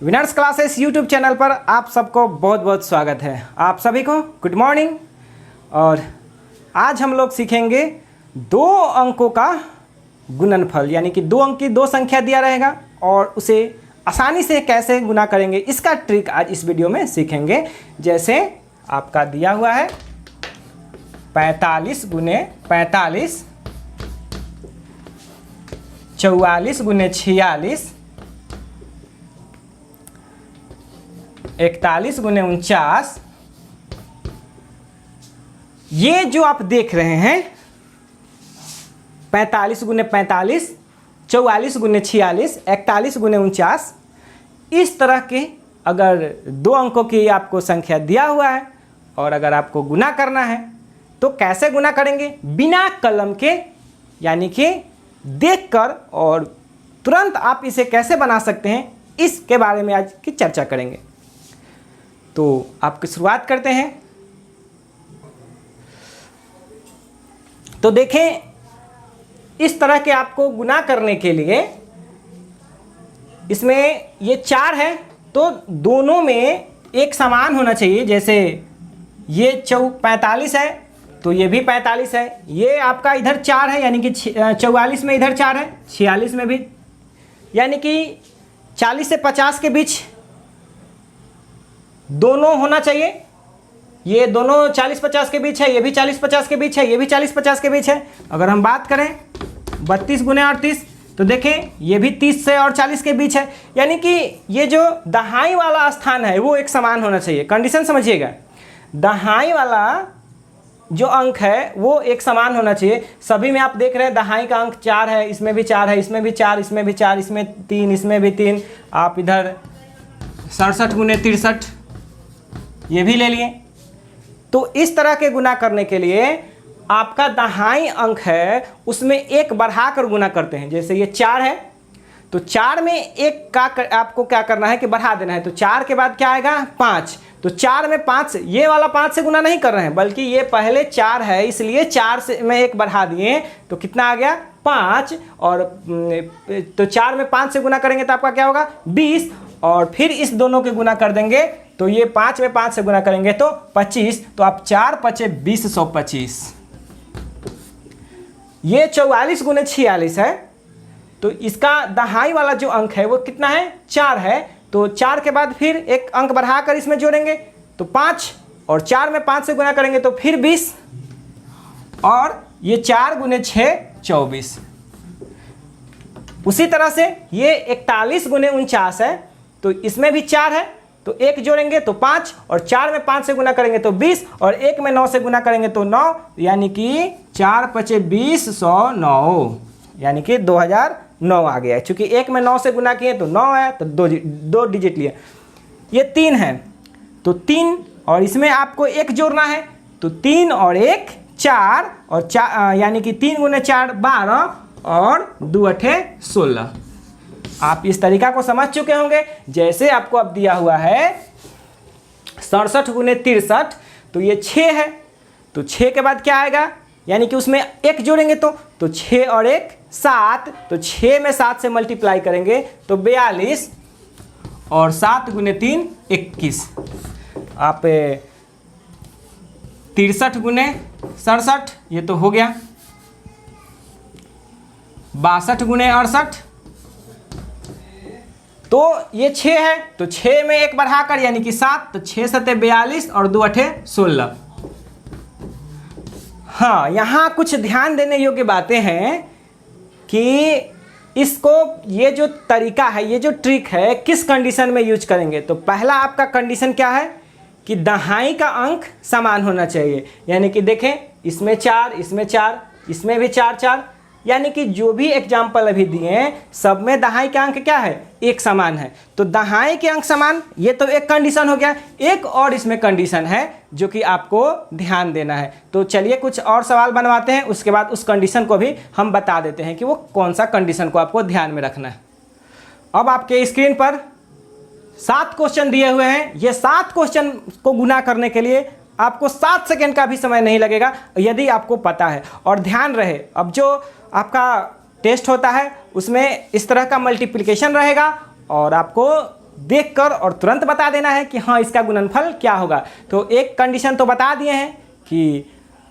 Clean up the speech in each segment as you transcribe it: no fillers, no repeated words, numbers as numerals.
Winners classes YouTube channel पर आप सबको बहुत बहुत स्वागत है। आप सभी को गुड मॉर्निंग। और आज हम लोग सीखेंगे दो अंकों का गुणनफल, यानी कि दो अंक की दो संख्या दिया रहेगा और उसे आसानी से कैसे गुना करेंगे, इसका ट्रिक आज इस वीडियो में सीखेंगे। जैसे आपका दिया हुआ है 45 गुने 45, 44 गुने 46, 41 गुने 49। ये जो आप देख रहे हैं 45 गुने 45, 44 गुने 46, 41 गुने 49, इस तरह के अगर दो अंकों की आपको संख्या दिया हुआ है और अगर आपको गुना करना है तो कैसे गुना करेंगे बिना कलम के, यानी कि देखकर, और तुरंत आप इसे कैसे बना सकते हैं, इसके बारे में आज की चर्चा करेंगे। तो आपकी शुरुआत करते हैं। तो देखें, इस तरह के आपको गुना करने के लिए इसमें ये 4 है तो दोनों में एक समान होना चाहिए। जैसे ये 45 है तो ये भी 45 है, ये आपका इधर 4 है यानी कि 44 में इधर 4 है, 46 में भी, यानी कि 40 से 50 के बीच दोनों होना चाहिए। ये दोनों 40-50 के बीच है, ये भी 40-50 के बीच है, ये भी 40-50 के बीच है। अगर हम बात करें 32 गुने 38 तो देखें ये भी 30 से और 40 के बीच है, यानी कि ये जो दहाई वाला स्थान है वो एक समान होना चाहिए। कंडीशन समझिएगा, दहाई वाला जो अंक है वो एक समान होना चाहिए। सभी में आप देख रहे हैं दहाई का अंक 4 है, इसमें भी 4 है, इसमें भी 4, इसमें भी 4, इसमें 3, इसमें भी 3। आप इधर 67 गुने 63 ये भी ले लिए। तो इस तरह के गुना करने के लिए आपका दहाई अंक है उसमें एक बढ़ाकर गुना करते हैं। जैसे ये 4 है तो 4 में एक का आपको क्या करना है कि बढ़ा देना है। तो 4 के बाद क्या आएगा 5, तो 4 में 5, ये वाला 5 से गुना नहीं कर रहे हैं बल्कि ये पहले 4 है इसलिए 4 से में एक बढ़ा दिए तो कितना आ गया 5। और तो 4 में 5 से गुना करेंगे तो आपका क्या होगा 20, और फिर इस दोनों के गुना कर देंगे तो ये 5 में 5 से गुना करेंगे तो 25। तो आप 4 पचे 20, 125। ये 44 गुने 46 है तो इसका दहाई वाला जो अंक है वो कितना है 4 है। तो 4 के बाद फिर एक अंक बढ़ाकर इसमें जोड़ेंगे तो 5, और 4 में 5 से गुना करेंगे तो फिर 20, और ये 4 गुने 6 24। उसी तरह से ये 41 गुने 49 है तो इसमें भी 4 है तो एक जोड़ेंगे तो 5, और 4 में 5 से गुना करेंगे तो 20, और 1 में 9 से गुना करेंगे तो 9, यानी कि 4 पचे 20, 109, यानी कि 2009 आ गया है। चूंकि 1 में 9 से गुना किए तो 9 आया तो दो डिजिट लिए। ये 3 है तो 3, और इसमें आपको 1 जोड़ना है तो 3 और 1 4, और 4 यानी कि 3 गुने 4 12, और 2 अठे 16। आप इस तरीका को समझ चुके होंगे। जैसे आपको अब दिया हुआ है 67 गुने 63 तो ये 6 है तो 6 के बाद क्या आएगा, यानी कि उसमें 1 जोड़ेंगे तो 6 और 1 7, तो 6 में 7 से मल्टीप्लाई करेंगे तो 42, और 7 गुने 3 21। आप 63 गुने 67 ये तो हो गया, 62 गुने 68 तो ये 6 है तो 6 में 1 बढ़ाकर यानी कि 7, तो 6 सते 42 और 2 अठे 16। हाँ, यहाँ कुछ ध्यान देने योग्य बातें हैं कि इसको, ये जो तरीका है, ये जो ट्रिक है, किस कंडीशन में यूज करेंगे। तो पहला आपका कंडीशन क्या है कि दहाई का अंक समान होना चाहिए, यानी कि देखें इसमें 4, इसमें 4, इसमें भी 4 4, यानी कि जो भी एग्जाम्पल अभी दिए हैं सब में दहाई के अंक क्या है एक समान है। तो दहाई के अंक समान, ये तो एक कंडीशन हो गया। एक और इसमें कंडीशन है जो कि आपको ध्यान देना है। तो चलिए कुछ और सवाल बनवाते हैं, उसके बाद उस कंडीशन को भी हम बता देते हैं कि वो कौन सा कंडीशन को आपको ध्यान में रखना है। अब आपके स्क्रीन पर 7 क्वेश्चन दिए हुए हैं। ये 7 क्वेश्चन को गुना करने के लिए आपको 7 सेकेंड का भी समय नहीं लगेगा यदि आपको पता है। और ध्यान रहे, अब जो आपका टेस्ट होता है उसमें इस तरह का मल्टीप्लिकेशन रहेगा और आपको देखकर और तुरंत बता देना है कि हाँ इसका गुणनफल क्या होगा। तो एक कंडीशन तो बता दिए हैं कि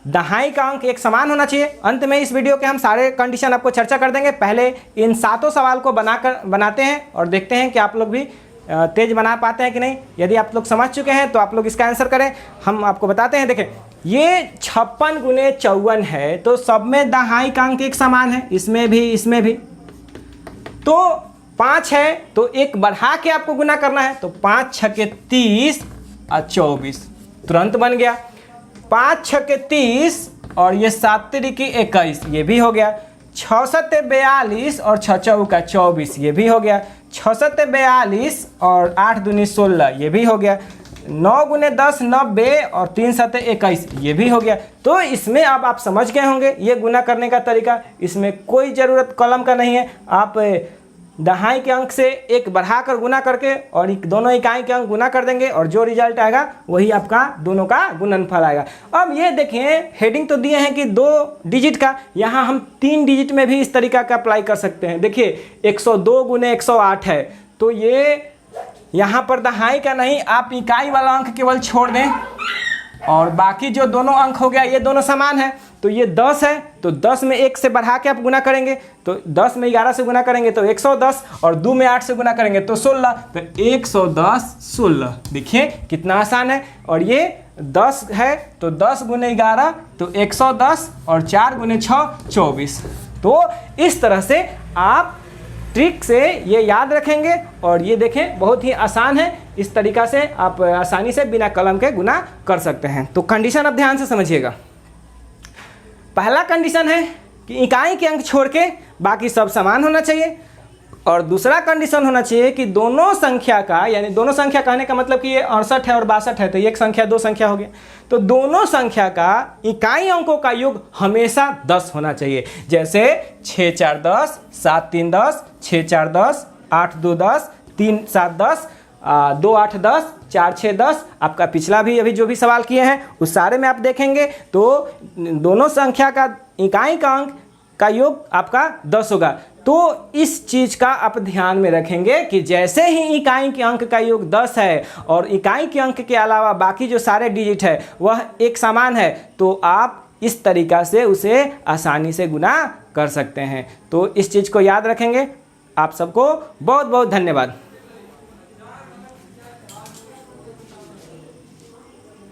दहाई का अंक एक समान होना चाहिए। अंत में इस वीडियो के हम सारे कंडीशन आपको चर्चा कर देंगे। पहले इन 7 सवाल को बनाते हैं और देखते हैं कि आप लोग भी तेज बना पाते हैं कि नहीं। यदि आप लोग समझ चुके हैं तो आप लोग इसका आंसर करें, हम आपको बताते हैं। देखें, ये 56 गुने 54 है, तो सब में दहाई का अंक एक समान है, इसमें भी। तो 5 है तो एक बढ़ा के आपको गुना करना है, तो 5 छके 30 और 24 तुरंत बन गया। 5 छके 30 और ये 7 तिरिकी 21 ये भी हो गया। 6 सत्ते 42 और 6 चौका 24 ये भी हो गया। 6 सत्ते 42 और 8 दूनी 16 ये भी हो गया। 9 गुने 10 90 और 3 सत्ते 21 ये भी हो गया। तो इसमें अब आप समझ गए होंगे ये गुना करने का तरीका। इसमें कोई ज़रूरत कलम का नहीं है, आप दहाई के अंक से एक बढ़ाकर गुना करके और दोनों इकाई के अंक गुना कर देंगे और जो रिजल्ट आएगा वही आपका दोनों का गुणनफल आएगा। अब ये देखिए, हेडिंग तो दिए हैं कि 2 डिजिट का, यहाँ हम 3 डिजिट में भी इस तरीका का अप्लाई कर सकते हैं। देखिए 102 गुने 108 है, तो ये यहाँ पर दहाई का नहीं, आप इकाई वाला अंक केवल छोड़ दें और बाकी जो दोनों अंक हो गया ये दोनों समान है। तो ये 10 है, तो 10 में 1 से बढ़ा के आप गुना करेंगे, तो 10 में 11 से गुना करेंगे तो 110 और 2 में 8 से गुना करेंगे तो 16, तो 110 16। देखिए कितना आसान है। और ये 10 है तो 10 गुने 11 तो 110 और 4 गुने 6 24। तो इस तरह से आप ट्रिक से ये याद रखेंगे और ये देखें बहुत ही आसान है। इस तरीका से आप आसानी से बिना कलम के गुना कर सकते हैं। तो कंडीशन अब ध्यान से समझिएगा। पहला कंडीशन है कि इकाई के अंक छोड़ के बाकी सब समान होना चाहिए, और दूसरा कंडीशन होना चाहिए कि दोनों संख्या का, यानी दोनों संख्या कहने का मतलब कि ये 68 है और 62 है, तो एक संख्या 2 संख्या हो गया, तो दोनों संख्या का इकाई अंकों का योग हमेशा 10 होना चाहिए। जैसे 6 4 10, 7 3 10, 6 4 10, 8 2 10, 3 7 10, 2 8 10, 4 6 10। आपका पिछला भी अभी जो भी सवाल किए हैं उस सारे में आप देखेंगे तो दोनों संख्या का इकाई का अंक का योग आपका 10 होगा। तो इस चीज़ का आप ध्यान में रखेंगे कि जैसे ही इकाई के अंक का योग 10 है और इकाई के अंक के अलावा बाकी जो सारे डिजिट है वह एक समान है, तो आप इस तरीका से उसे आसानी से गुना कर सकते हैं। तो इस चीज़ को याद रखेंगे। आप सबको बहुत बहुत धन्यवाद।